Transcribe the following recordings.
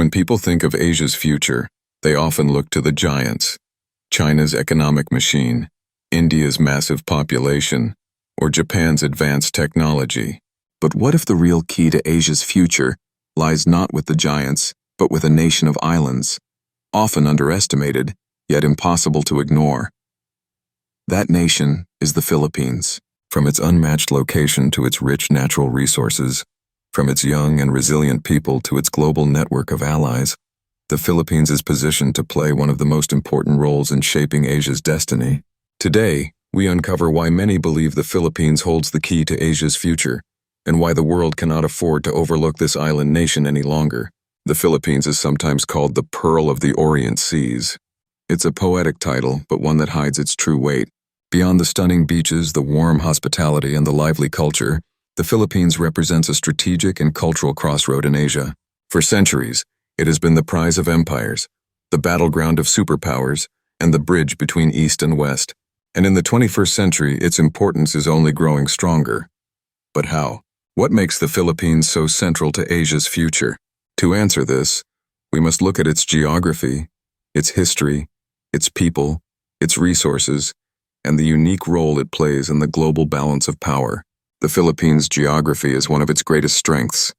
When people think of Asia's future, they often look to the giants: China's economic machine, India's massive population, or Japan's advanced technology. But what if the real key to Asia's future lies not with the giants, but with a nation of islands, often underestimated, yet impossible to ignore? That nation is the Philippines. From its unmatched location to its rich natural resources, from its young and resilient people to its global network of allies, the Philippines is positioned to play one of the most important roles in shaping Asia's destiny. Today, we uncover why many believe the Philippines holds the key to Asia's future, and why the world cannot afford to overlook this island nation any longer. The Philippines is sometimes called the Pearl of the Orient Seas. It's a poetic title, but one that hides its true weight. Beyond the stunning beaches, the warm hospitality, and the lively culture, the Philippines represents a strategic and cultural crossroad in Asia. For centuries, it has been the prize of empires, the battleground of superpowers, and the bridge between East and West. And in the 21st century, its importance is only growing stronger. But how? What makes the Philippines so central to Asia's future? To answer this, we must look at its geography, its history, its people, its resources, and the unique role it plays in the global balance of power. The Philippines' geography is one of its greatest strengths,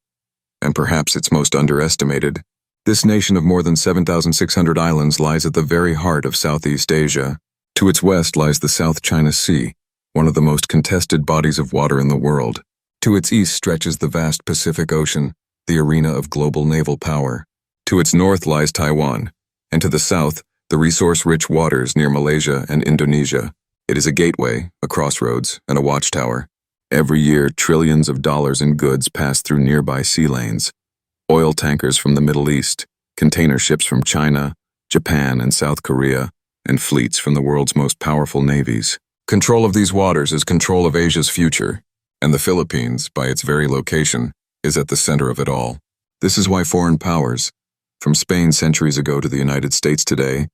and perhaps its most underestimated. This nation of more than 7,600 islands lies at the very heart of Southeast Asia. To its west lies the South China Sea, one of the most contested bodies of water in the world. To its east stretches the vast Pacific Ocean, the arena of global naval power. To its north lies Taiwan, and to the south, the resource-rich waters near Malaysia and Indonesia. It is a gateway, a crossroads, and a watchtower. Every year, trillions of dollars in goods pass through nearby sea lanes. Oil tankers from the Middle East, container ships from China, Japan, and South Korea, and fleets from the world's most powerful navies. Control of these waters is control of Asia's future, and the Philippines, by its very location, is at the center of it all. This is why foreign powers, from Spain centuries ago to the United States today,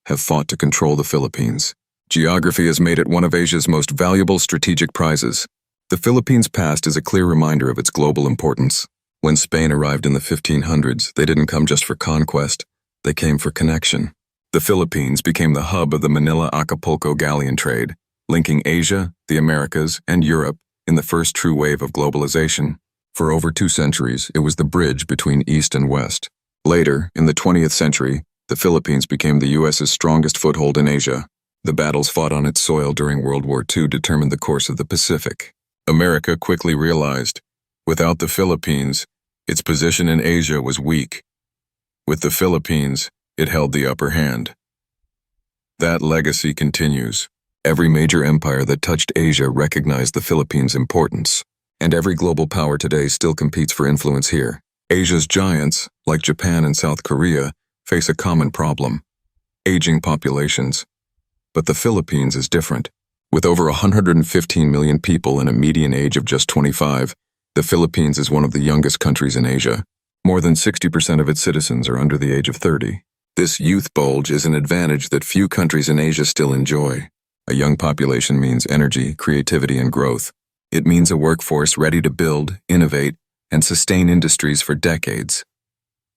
have fought to control the Philippines. Geography has made it one of Asia's most valuable strategic prizes. The Philippines' past is a clear reminder of its global importance. When Spain arrived in the 1500s, they didn't come just for conquest, they came for connection. The Philippines became the hub of the Manila-Acapulco galleon trade, linking Asia, the Americas, and Europe in the first true wave of globalization. For over 2 centuries, it was the bridge between East and West. Later, in the 20th century, the Philippines became the U.S.'s strongest foothold in Asia. The battles fought on its soil during World War II determined the course of the Pacific. America quickly realized, without the Philippines, its position in Asia was weak. With the Philippines, it held the upper hand. That legacy continues. Every major empire that touched Asia recognized the Philippines' importance, and every global power today still competes for influence here. Asia's giants, like Japan and South Korea, face a common problem: aging populations. But the Philippines is different. With over 115 million people and a median age of just 25, the Philippines is one of the youngest countries in Asia. More than 60% of its citizens are under the age of 30. This youth bulge is an advantage that few countries in Asia still enjoy. A young population means energy, creativity, and growth. It means a workforce ready to build, innovate, and sustain industries for decades.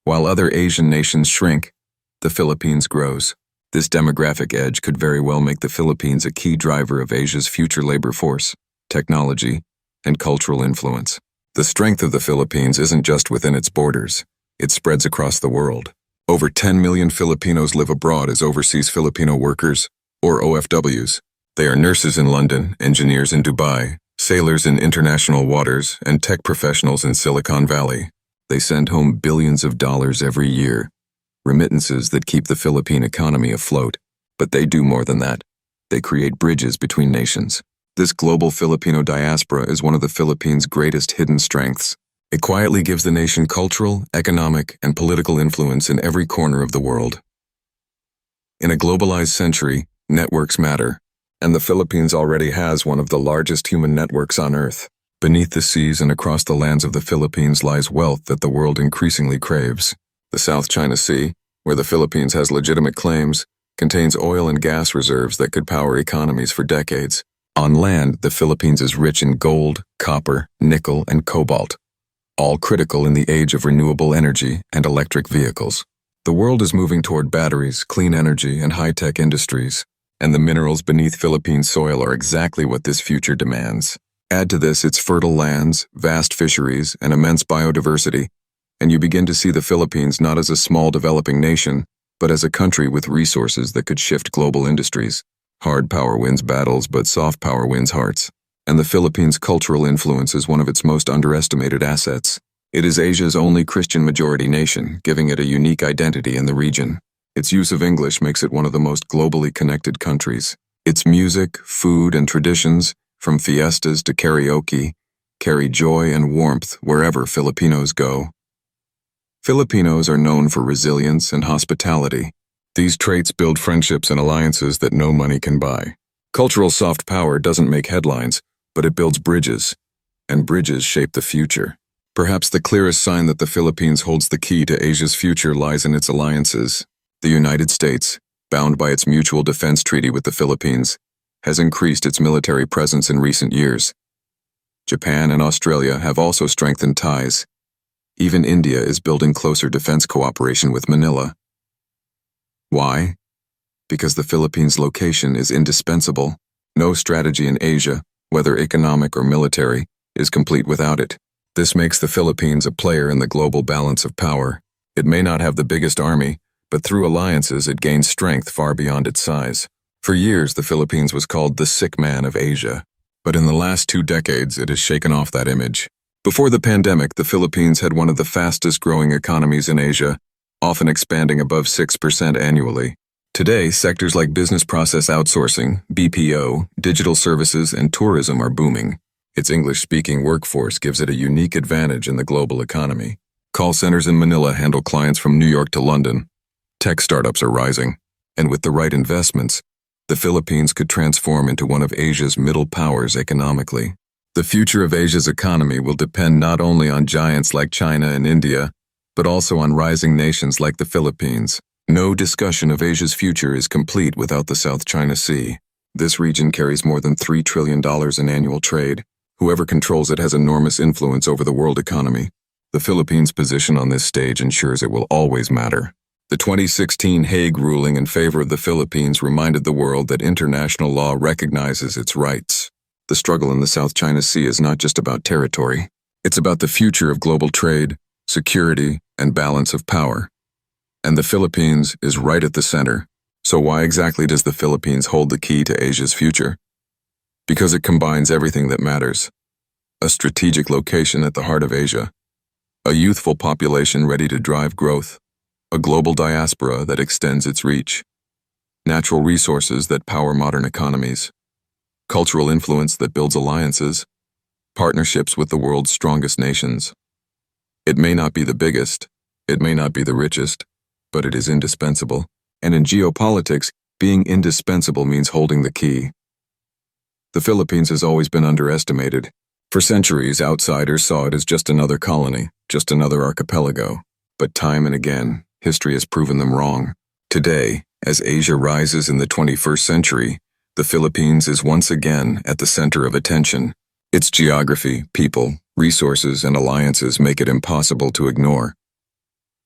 While other Asian nations shrink, the Philippines grows. This demographic edge could very well make the Philippines a key driver of Asia's future labor force, technology, and cultural influence. The strength of the Philippines isn't just within its borders. It spreads across the world. Over 10 million Filipinos live abroad as overseas Filipino workers, or OFWs. They are nurses in London, engineers in Dubai, sailors in international waters, and tech professionals in Silicon Valley. They send home billions of dollars every year, remittances that keep the Philippine economy afloat. But they do more than that. They create bridges between nations. This global Filipino diaspora is one of the Philippines' greatest hidden strengths. It quietly gives the nation cultural, economic, and political influence in every corner of the world. In a globalized century, networks matter, and the Philippines already has one of the largest human networks on Earth. Beneath the seas and across the lands of the Philippines lies wealth that the world increasingly craves. The South China Sea, where the Philippines has legitimate claims, contains oil and gas reserves that could power economies for decades. On land, the Philippines is rich in gold, copper, nickel, and cobalt. all critical in the age of renewable energy and electric vehicles. The world is moving toward batteries, clean energy, and high-tech industries, and the minerals beneath Philippine soil are exactly what this future demands. Add to this its fertile lands, vast fisheries, and immense biodiversity, and you begin to see the Philippines not as a small developing nation, but as a country with resources that could shift global industries. Hard power wins battles, but soft power wins hearts. And the Philippines' cultural influence is one of its most underestimated assets. It is Asia's only Christian-majority nation, giving it a unique identity in the region. Its use of English makes it one of the most globally connected countries. Its music, food, and traditions, from fiestas to karaoke, carry joy and warmth wherever Filipinos go. Filipinos are known for resilience and hospitality. These traits build friendships and alliances that no money can buy. Cultural soft power doesn't make headlines, but it builds bridges, and bridges shape the future. Perhaps the clearest sign that the Philippines holds the key to Asia's future lies in its alliances. The United States, bound by its mutual defense treaty with the Philippines, has increased its military presence in recent years. Japan and Australia have also strengthened ties. Even India is building closer defense cooperation with Manila. Why? Because the Philippines' location is indispensable. No strategy in Asia, whether economic or military, is complete without it. This makes the Philippines a player in the global balance of power. It may not have the biggest army, but through alliances it gains strength far beyond its size. For years, the Philippines was called the sick man of Asia, but in the last 2 decades it has shaken off that image. Before the pandemic, the Philippines had one of the fastest growing economies in Asia, often expanding above 6% annually. Today, sectors like business process outsourcing, BPO, digital services, and tourism are booming. Its English-speaking workforce gives it a unique advantage in the global economy. Call centers in Manila handle clients from New York to London. Tech startups are rising, and with the right investments, the Philippines could transform into one of Asia's middle powers economically. The future of Asia's economy will depend not only on giants like China and India, but also on rising nations like the Philippines. No discussion of Asia's future is complete without the South China Sea. This region carries more than $3 trillion in annual trade. Whoever controls it has enormous influence over the world economy. The Philippines' position on this stage ensures it will always matter. The 2016 Hague ruling in favor of the Philippines reminded the world that international law recognizes its rights. The struggle in the South China Sea is not just about territory. It's about the future of global trade, security, and balance of power. And the Philippines is right at the center. So why exactly does the Philippines hold the key to Asia's future? Because it combines everything that matters. A strategic location at the heart of Asia, a youthful population ready to drive growth, a global diaspora that extends its reach, natural resources that power modern economies, cultural influence that builds alliances, partnerships with the world's strongest nations. It may not be the biggest, it may not be the richest, but it is indispensable. And in geopolitics, being indispensable means holding the key. The Philippines has always been underestimated. For centuries, outsiders saw it as just another colony, just another archipelago. But time and again, history has proven them wrong. Today, as Asia rises in the 21st century, the Philippines is once again at the center of attention. Its geography, people, resources, and alliances make it impossible to ignore.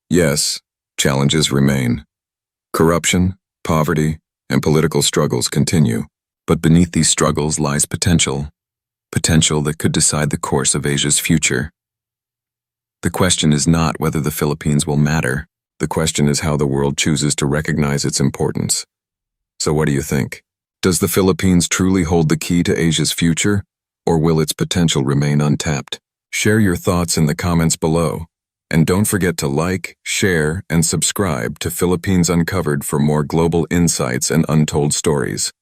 Yes, challenges remain. Corruption, poverty, and political struggles continue. But beneath these struggles lies potential that could decide the course of Asia's future. The question is not whether the Philippines will matter. The question is how the world chooses to recognize its importance. So what do you think? Does the Philippines truly hold the key to Asia's future, or will its potential remain untapped? Share your thoughts in the comments below. And don't forget to like, share, and subscribe to Philippines Uncovered for more global insights and untold stories.